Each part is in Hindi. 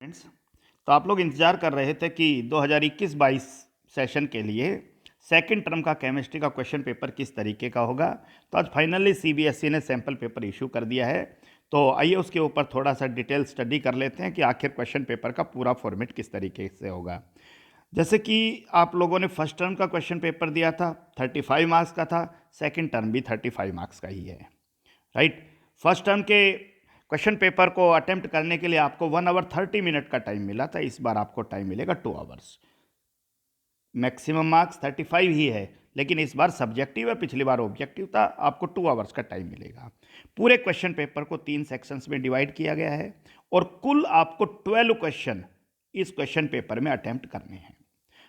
फ्रेंड्स, तो आप लोग इंतज़ार कर रहे थे कि 2021-22 सेशन के लिए सेकंड टर्म का केमिस्ट्री का क्वेश्चन पेपर किस तरीके का होगा। तो आज फाइनली सीबीएसई ने सैम्पल पेपर इशू कर दिया है। तो आइए उसके ऊपर थोड़ा सा डिटेल स्टडी कर लेते हैं कि आखिर क्वेश्चन पेपर का पूरा फॉर्मेट किस तरीके से होगा। जैसे कि आप लोगों ने फर्स्ट टर्म का क्वेश्चन पेपर दिया था, 35 मार्क्स का था। सेकेंड टर्म भी 35 मार्क्स का ही है, राइट। फर्स्ट टर्म के क्वेश्चन पेपर को अटेम्प्ट करने के लिए आपको 1 आवर 30 मिनट का टाइम मिला था। इस बार आपको टाइम मिलेगा 2 आवर्स। मैक्सिमम मार्क्स 35 ही है, लेकिन इस बार सब्जेक्टिव है, पिछली बार ऑब्जेक्टिव था। आपको 2 आवर्स का टाइम मिलेगा। पूरे क्वेश्चन पेपर को 3 सेक्शंस में डिवाइड किया गया है और कुल आपको 12 क्वेश्चन इस क्वेश्चन पेपर में अटेम्प्ट करने हैं,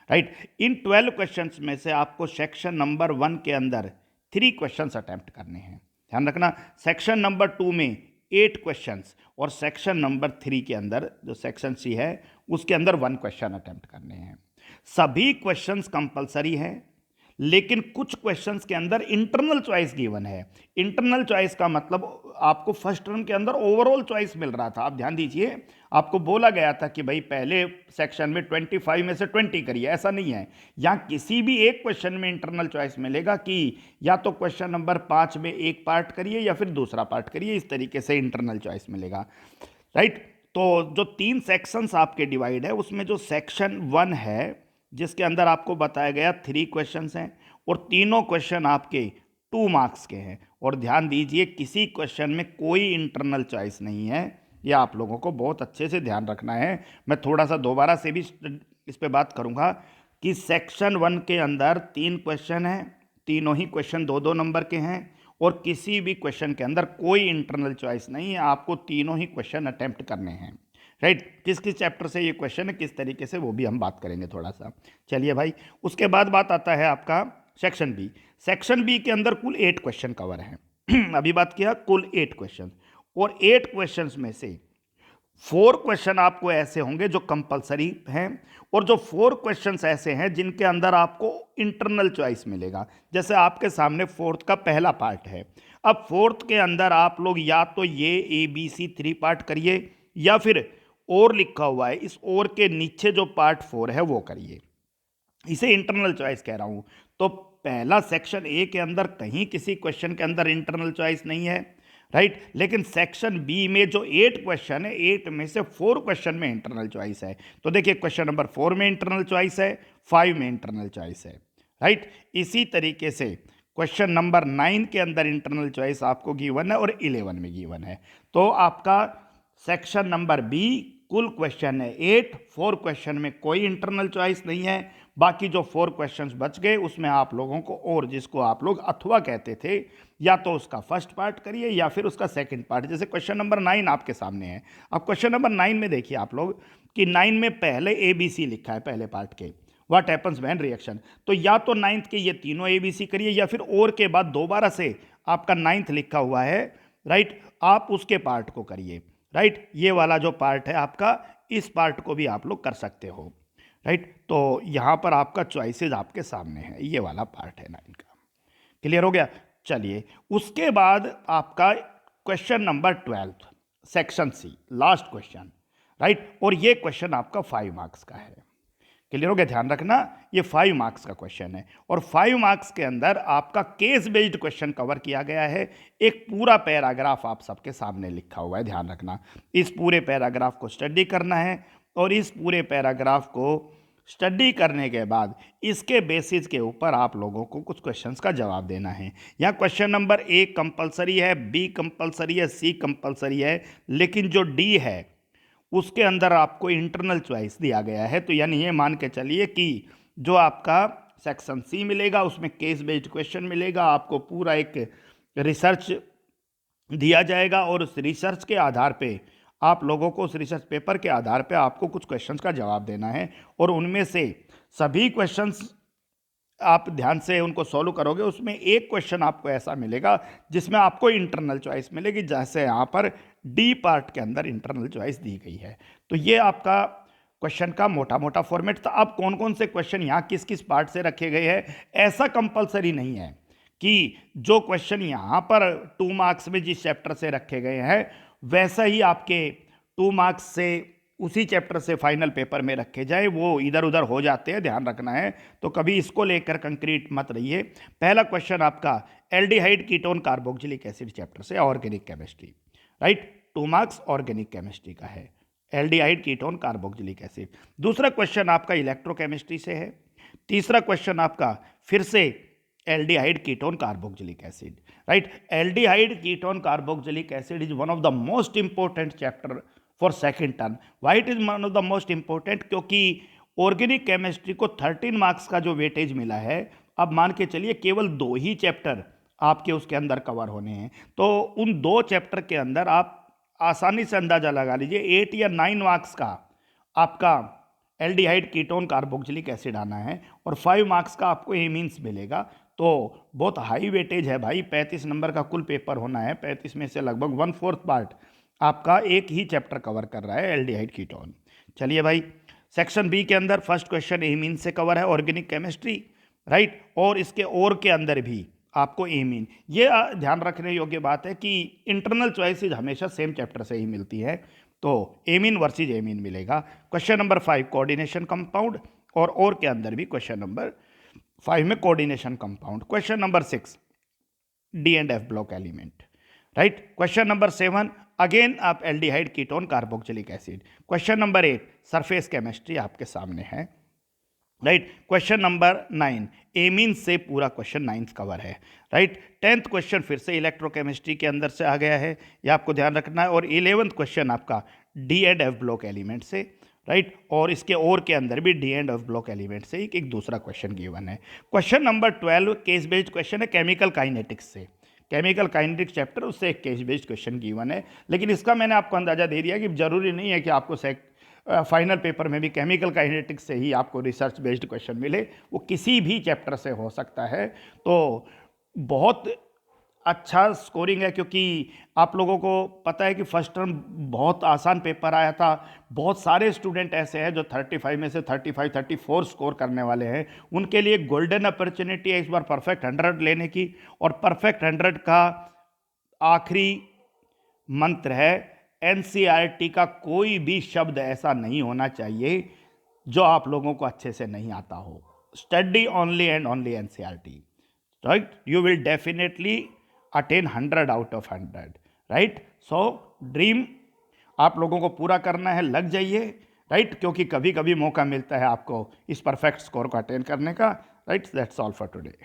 राइट। इन 12 क्वेश्चंस में से आपको सेक्शन नंबर 1 के अंदर 3 क्वेश्चंस अटेम्प्ट करने हैं। ध्यान रखना, सेक्शन नंबर 2 में 8 क्वेश्चंस और सेक्शन नंबर 3 के अंदर जो सेक्शन सी है उसके अंदर 1 क्वेश्चन अटेम्प्ट करने हैं। सभी क्वेश्चंस कंपलसरी हैं, लेकिन कुछ क्वेश्चंस के अंदर इंटरनल चॉइस गिवन है। इंटरनल चॉइस का मतलब आपको फर्स्ट टर्म के अंदर ओवरऑल चॉइस मिल रहा था। आप ध्यान दीजिए, आपको बोला गया था कि भाई पहले सेक्शन में 25 में से 20 करिए। ऐसा नहीं है, यहाँ किसी भी एक क्वेश्चन में इंटरनल चॉइस मिलेगा कि या तो क्वेश्चन नंबर 5 में एक पार्ट करिए या फिर दूसरा पार्ट करिए। इस तरीके से इंटरनल चॉइस मिलेगा, राइट। तो जो 3 सेक्शंस आपके डिवाइड है, उसमें जो सेक्शन 1 है जिसके अंदर आपको बताया गया 3 क्वेश्चंस हैं और तीनों क्वेश्चन आपके 2 मार्क्स के हैं। और ध्यान दीजिए, किसी क्वेश्चन में कोई इंटरनल चॉइस नहीं है। ये आप लोगों को बहुत अच्छे से ध्यान रखना है। मैं थोड़ा सा दोबारा से भी इस पे बात करूंगा कि सेक्शन 1 के अंदर 3 क्वेश्चन हैं, तीनों ही क्वेश्चन 2-2 नंबर के हैं और किसी भी क्वेश्चन के अंदर कोई इंटरनल चॉइस नहीं है। आपको तीनों ही क्वेश्चन अटेम्प्ट करने हैं, राइट। किस किस चैप्टर से ये क्वेश्चन है, किस तरीके से, वो भी हम बात करेंगे थोड़ा सा। चलिए भाई, उसके बाद बात आता है आपका सेक्शन बी। सेक्शन बी के अंदर कुल 8 क्वेश्चन कवर हैं। अभी बात किया कुल 8 क्वेश्चन, और 8 क्वेश्चंस में से 4 क्वेश्चन आपको ऐसे होंगे जो कंपलसरी हैं और जो 4 क्वेश्चंस ऐसे हैं जिनके अंदर आपको इंटरनल चॉइस मिलेगा। जैसे आपके सामने 4th का पहला पार्ट है। अब 4th के अंदर आप लोग या तो ये ABC 3 पार्ट करिए या फिर और लिखा हुआ है, इस और के नीचे जो पार्ट 4 है वो करिए। इसे इंटरनल चॉइस कह रहा हूं। तो पहला सेक्शन ए के अंदर कहीं किसी क्वेश्चन के अंदर इंटरनल चॉइस नहीं है, राइट। लेकिन सेक्शन बी में जो 8 क्वेश्चन है, 8 में से 4 क्वेश्चन में इंटरनल चॉइस है। तो देखिए, क्वेश्चन नंबर 4 में इंटरनल चॉइस है, 5 में इंटरनल चॉइस है, राइट। इसी तरीके से क्वेश्चन नंबर 9 के अंदर इंटरनल चॉइस आपको गिवन है और 11 में गिवन है। तो आपका सेक्शन नंबर बी कुल क्वेश्चन है 8, 4 क्वेश्चन में कोई इंटरनल चॉइस नहीं है। बाकी जो 4 क्वेश्चंस बच गए उसमें आप लोगों को, और जिसको आप लोग अथवा कहते थे, या तो उसका फर्स्ट पार्ट करिए या फिर उसका सेकंड पार्ट। जैसे क्वेश्चन नंबर 9 आपके सामने है। अब क्वेश्चन नंबर 9 में देखिए आप लोग कि 9 में पहले ABC लिखा है पहले पार्ट के, व्हाट हैपन्स व्हेन रिएक्शन। तो या तो 9th के ये तीनों ABC करिए या फिर और के बाद दोबारा से आपका 9th लिखा हुआ है, राइट, आप उसके पार्ट को करिए, राइट। ये वाला जो पार्ट है आपका, इस पार्ट को भी आप लोग कर सकते हो, राइट। तो यहां पर आपका चॉइसेस आपके सामने है, ये वाला पार्ट है 9 का। क्लियर हो गया। चलिए, उसके बाद आपका question number 12 section C, last question, right. और ये क्वेश्चन आपका 5 मार्क्स का है। क्लियर हो गया। ध्यान रखना, ये 5 मार्क्स का क्वेश्चन है और 5 मार्क्स के अंदर आपका केस बेस्ड क्वेश्चन कवर किया गया है। एक पूरा पैराग्राफ आप सबके सामने लिखा हुआ है। ध्यान रखना, इस पूरे पैराग्राफ को स्टडी करना है और इस पूरे पैराग्राफ को स्टडी करने के बाद इसके बेसिस के ऊपर आप लोगों को कुछ क्वेश्चंस का जवाब देना है। यहाँ क्वेश्चन नंबर ए कंपलसरी है, बी कंपलसरी है, सी कंपलसरी है, लेकिन जो डी है उसके अंदर आपको इंटरनल चॉइस दिया गया है। तो यानी ये मान के चलिए कि जो आपका सेक्शन सी मिलेगा उसमें केस बेस्ड क्वेश्चन मिलेगा। आपको पूरा एक रिसर्च दिया जाएगा और उस रिसर्च के आधार पे आप लोगों को, उस रिसर्च पेपर के आधार पे आपको कुछ क्वेश्चंस का जवाब देना है और उनमें से सभी क्वेश्चंस आप ध्यान से उनको सॉल्व करोगे। उसमें एक क्वेश्चन आपको ऐसा मिलेगा जिसमें आपको इंटरनल चॉइस मिलेगी, जैसे यहाँ पर डी पार्ट के अंदर इंटरनल चॉइस दी गई है। तो ये आपका क्वेश्चन का मोटा मोटा फॉर्मेट था। अब कौन कौन से क्वेश्चन यहाँ किस किस पार्ट से रखे गए हैं, ऐसा कंपलसरी नहीं है कि जो क्वेश्चन यहाँ पर 2 मार्क्स में जिस चैप्टर से रखे गए हैं वैसा ही आपके 2 मार्क्स से उसी चैप्टर से फाइनल पेपर में रखे जाए, वो इधर उधर हो जाते हैं, ध्यान रखना है। तो कभी इसको लेकर कंक्रीट मत रहिए। पहला क्वेश्चन आपका aldehyde ketone carboxylic acid chapter से, organic chemistry, right, 2 marks organic chemistry का है, एल्डिहाइड कीटोन कार्बोक्सिलिक एसिड। दूसरा क्वेश्चन आपका इलेक्ट्रोकेमिस्ट्री से है। तीसरा क्वेश्चन आपका फिर से aldehyde ketone carboxylic acid, right. Aldehyde ketone carboxylic acid is one of the most important chapter for second term. Why it is one of the most important? क्योंकि ऑर्गेनिक केमिस्ट्री को 13 मार्क्स का जो वेटेज मिला है, अब मान के चलिए केवल 2 ही चैप्टर आपके उसके अंदर कवर होने हैं, तो उन 2 चैप्टर के अंदर आप आसानी से अंदाजा लगा लीजिए 8 या 9 मार्क्स का आपका एल्डिहाइड कीटोन कार्बोक्सिलिक एसिड आना है, और 5 मार्क्स का आपको एमीन्स मिलेगा। तो बहुत हाई वेटेज है भाई, 35 नंबर का कुल पेपर होना है, 35 में से लगभग 1/4 पार्ट आपका एक ही चैप्टर कवर कर रहा है, एल्डिहाइड कीटोन। चलिए भाई, सेक्शन बी के अंदर फर्स्ट क्वेश्चन एमीन से कवर है, ऑर्गेनिक केमिस्ट्री, राइट, और इसके और के अंदर भी आपको एमीन। ये ध्यान रखने योग्य बात है कि इंटरनल चॉइसेज हमेशा सेम चैप्टर से ही मिलती है, तो एमीन वर्सेज एमीन मिलेगा। क्वेश्चन नंबर 5 कोऑर्डिनेशन कंपाउंड, और के अंदर भी क्वेश्चन नंबर 5 में coordination compound. Question number 6 D and F block element, right. Question number 7 again आप aldehyde ketone carboxylic acid. Question number 8 surface chemistry आपके सामने है, राइट। क्वेश्चन नंबर 9 एमीन से पूरा क्वेश्चन 9th कवर है, राइट। 10th क्वेश्चन फिर से इलेक्ट्रोकेमिस्ट्री के अंदर से आ गया है, ये आपको ध्यान रखना है। और 11th क्वेश्चन आपका D and F block element से, राइट, और इसके और के अंदर भी D and F block element से एक दूसरा क्वेश्चन गिवन है। Question number 12 case based question है केमिकल काइनेटिक्स से, केमिकल काइनेटिक्स चैप्टर, उससे एक केस बेस्ड क्वेश्चन गिवन है। लेकिन इसका मैंने आपको अंदाजा दे दिया कि जरूरी नहीं है कि आपको फाइनल पेपर में भी केमिकल काइनेटिक्स से ही आपको रिसर्च बेस्ड क्वेश्चन मिले, वो किसी भी चैप्टर से हो सकता है। तो बहुत अच्छा स्कोरिंग है, क्योंकि आप लोगों को पता है कि फर्स्ट टर्म बहुत आसान पेपर आया था। बहुत सारे स्टूडेंट ऐसे हैं जो 35 में से 35, 34 स्कोर करने वाले हैं। उनके लिए गोल्डन अपॉर्चुनिटी है इस बार परफेक्ट 100 लेने की, और परफेक्ट 100 का आखिरी मंत्र है एनसीईआरटी का कोई भी शब्द ऐसा नहीं होना चाहिए जो आप लोगों को अच्छे से नहीं आता हो। Study only and only NCERT, right, you will definitely attain 100 out of 100, right. So dream आप लोगों को पूरा करना है, लग जाइए, राइट, क्योंकि कभी कभी मौका मिलता है आपको इस परफेक्ट स्कोर को अटेन करने का, right. That's all for today.